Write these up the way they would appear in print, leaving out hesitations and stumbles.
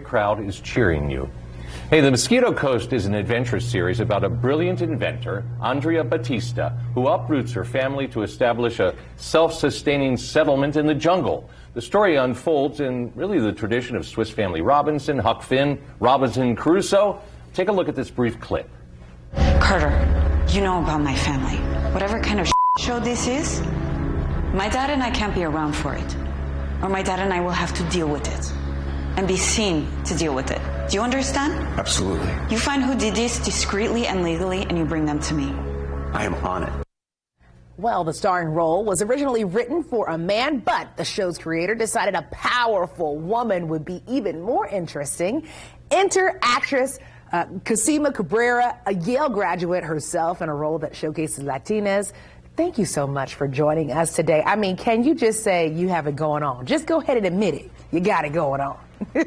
crowd is cheering you. Hey, the Mosquito Coast is an adventure series about a brilliant inventor, Andrea Batista, who uproots her family to establish a self-sustaining settlement in the jungle. The story unfolds in really the tradition of Swiss Family Robinson, Huck Finn, Robinson Crusoe. Take a look at this brief clip. Carter, you know about my family. Whatever kind of show this is, my dad and I can't be around for it. Or my dad and I will have to deal with it. And be seen to deal with it. Do you understand? Absolutely. You find who did this discreetly and legally, and you bring them to me. I am on it. Well, the starring role was originally written for a man, but the show's creator decided a powerful woman would be even more interesting. Enter actress Cosima Cabrera, a Yale graduate herself, in a role that showcases Latinas. Thank you so much for joining us today. I mean, can you just say you have it going on? Just go ahead and admit it. You got it going on.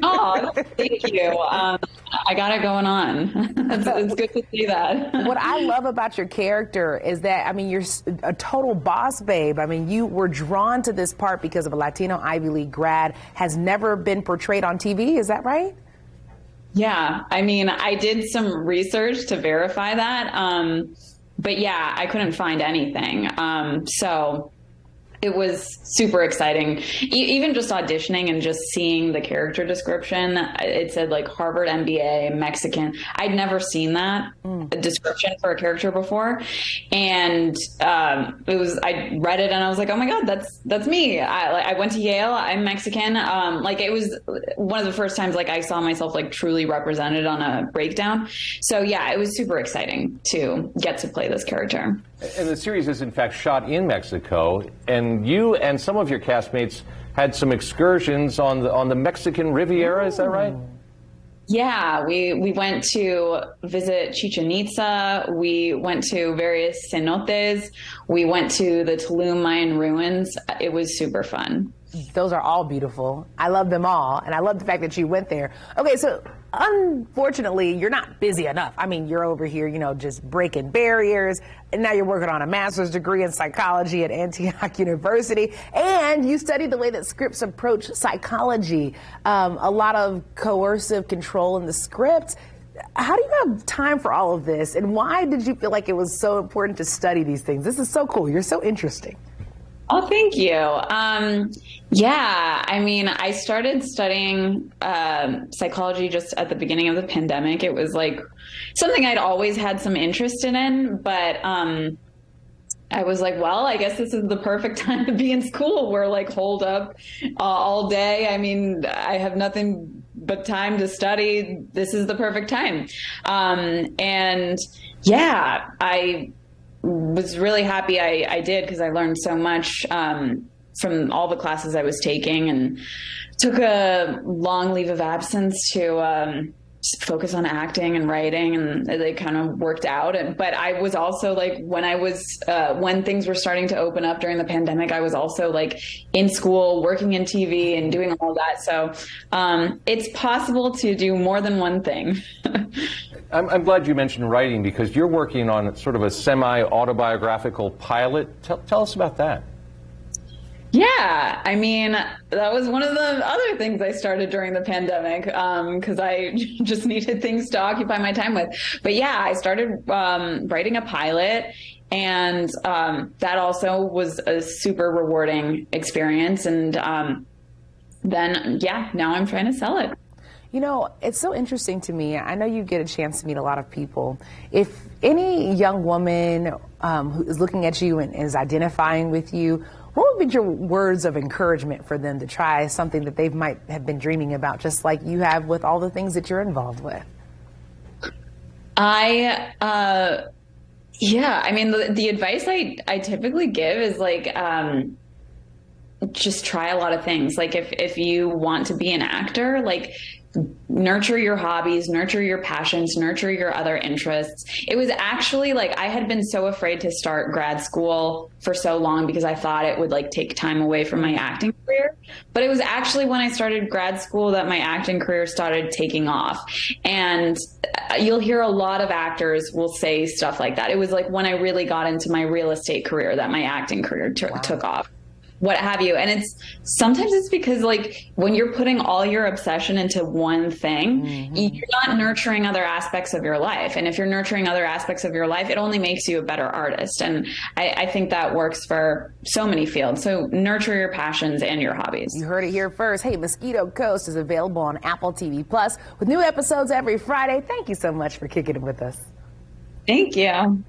Oh, thank you. I got it going on. It's good to see that. What I love about your character is that, I mean, you're a total boss babe. I mean, you were drawn to this part because of a Latino Ivy League grad, has never been portrayed on TV. Is that right? Yeah. I mean, I did some research to verify that. But yeah, I couldn't find anything. So it was super exciting. Even just auditioning and just seeing the character description, it said like Harvard MBA, Mexican. I'd never seen that description for a character before. And I read it and I was like, oh my God, that's me. I went to Yale. I'm Mexican. Like it was one of the first times like I saw myself like truly represented on a breakdown. So yeah, it was super exciting to get to play this character. And the series is in fact shot in Mexico, and you and some of your castmates had some excursions on the Mexican Riviera. Is that right? Yeah, we went to visit Chichen Itza. We went to various cenotes. We went to the Tulum Mayan ruins. It was super fun. Those are all beautiful. I love them all. And I love the fact that you went there. Okay, so unfortunately, you're not busy enough. I mean, you're over here, you know, just breaking barriers. And now you're working on a master's degree in psychology at Antioch University. And you studied the way that scripts approach psychology. A lot of coercive control in the script. How do you have time for all of this? And why did you feel like it was so important to study these things? This is so cool. You're so interesting. Oh, thank you. Yeah, I mean, I started studying psychology just at the beginning of the pandemic. It was like something I'd always had some interest in, but I was like, well, I guess this is the perfect time to be in school. We're like holed up all day. I mean, I have nothing but time to study. This is the perfect time. And yeah, I was really happy I did, because I learned so much from all the classes I was taking, and took a long leave of absence to focus on acting and writing, and they kind of worked out. But I was also like, when things were starting to open up during the pandemic, I was also like in school, working in TV and doing all that. So it's possible to do more than one thing. I'm glad you mentioned writing, because you're working on sort of a semi-autobiographical pilot. Tell us about that. Yeah, I mean, that was one of the other things I started during the pandemic, because I just needed things to occupy my time with. But yeah, I started writing a pilot, and that also was a super rewarding experience. And then, yeah, now I'm trying to sell it. You know, it's so interesting to me. I know you get a chance to meet a lot of people. If any young woman who is looking at you and is identifying with you, what would be your words of encouragement for them to try something that they might have been dreaming about, just like you have with all the things that you're involved with? Yeah, I mean, the advice I typically give is like, just try a lot of things. Like if you want to be an actor, like nurture your hobbies, nurture your passions, nurture your other interests. It was actually like, I had been so afraid to start grad school for so long because I thought it would like take time away from my acting career. But it was actually when I started grad school that my acting career started taking off. And you'll hear a lot of actors will say stuff like that. It was like when I really got into my real estate career that my acting career took off. what have you. And sometimes it's because like when you're putting all your obsession into one thing, you're not nurturing other aspects of your life. And if you're nurturing other aspects of your life, it only makes you a better artist. And I think that works for so many fields. So nurture your passions and your hobbies. You heard it here first. Hey, Mosquito Coast is available on Apple TV Plus with new episodes every Friday. Thank you so much for kicking it with us. Thank you.